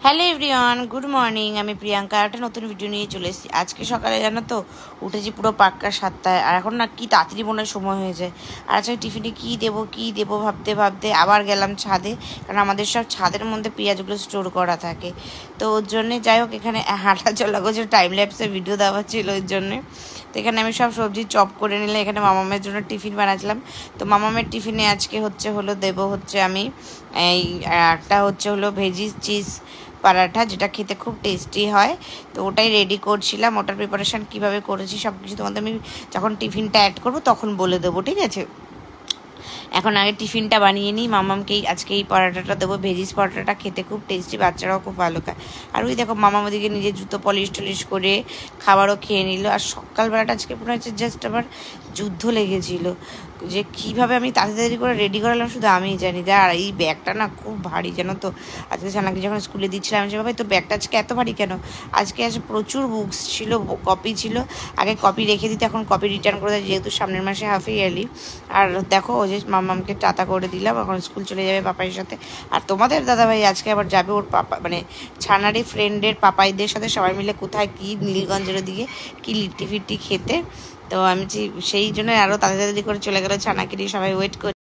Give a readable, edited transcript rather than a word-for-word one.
Hello everyone, good morning. আমি প্রিয়াঙ্কা একটা নতুন ভিডিও নিয়ে চলে এসেছি। আজকে সকালে জানো তো উঠেছি পুরো পাক্কা 7টায়, আর এখন না কি তাড়াতাড়ি মনে হয় সময় হয়ে যায়। আর আজকে টিফিনে কী দেবো ভাবতে ভাবতে আবার গেলাম ছাদে, কারণ আমাদের সব ছাদের মধ্যে পেঁয়াজগুলো স্টোর করা থাকে। তো ওর জন্যে যাই হোক, এখানে হাঁটা চলা করছে, টাইম ল্যাপসে ভিডিও দেওয়া ছিল ওর জন্যে। তো এখানে আমি সব সবজি চপ করে নিলাম। এখানে মামামের জন্য টিফিন বানাচ্ছিলাম। তো মামামের টিফিনে আজকে দেবো আমি এই একটা ভেজি চিজ পরাঠা, যেটা খেতে খুব টেস্টি হয়। তো ওটাই রেডি করছিলাম। ওটার প্রিপারেশান কীভাবে করেছি সব কিছু তোমাদের আমি যখন টিফিনটা অ্যাড করবো তখন বলে দেবো, ঠিক আছে? এখন আগে টিফিনটা বানিয়ে নিই। মামামকেই আজকে এই পরোটাটা দেবো, ভেজিস পরোটাটা খেতে খুব টেস্টি, বাচ্চারাও খুব ভালো খায়। আর ওই দেখো মামাম ওদিকে নিজে জুতো পলিশ টলিশ করে খাবারও খেয়ে নিল। আর সকালবেলাটা আজকে মনে হচ্ছে জাস্ট আমার যুদ্ধ লেগেছিল, যে কীভাবে আমি তাড়াতাড়ি করে রেডি করালাম শুধু আমিই জানি। আর এই ব্যাগটা না খুব ভারী, জানো তো। আজকে জানাকে যখন স্কুলে দিচ্ছিলাম, আমি ভাই তোর ব্যাগটা আজকে এত ভারী কেন? আজকে প্রচুর বুকস ছিল, কপি ছিল। আগে কপি রেখে দিতে, এখন কপি রিটার্ন করে দেয়, যেহেতু সামনের মাসে হাফ ইয়ারলি। আর দেখো ওই যে মামামকে টাটা করে দিলাম, এখন স্কুল চলে যাবে পাপাইয়ের সাথে। আর তোমাদের দাদাভাই আজকে আবার যাবে ওর পাপা মানে ছানারি ফ্রেন্ডের পাপাইদের সাথে সবাই মিলে কোথায় কি নীলগঞ্জের দিকে কি লিট্টি ফিট্টি খেতে। তো আমি সেই জন্য আরও তাড়াতাড়ি করে চলে গেলো ছানাকে নিয়ে, সবাই ওয়েট করে।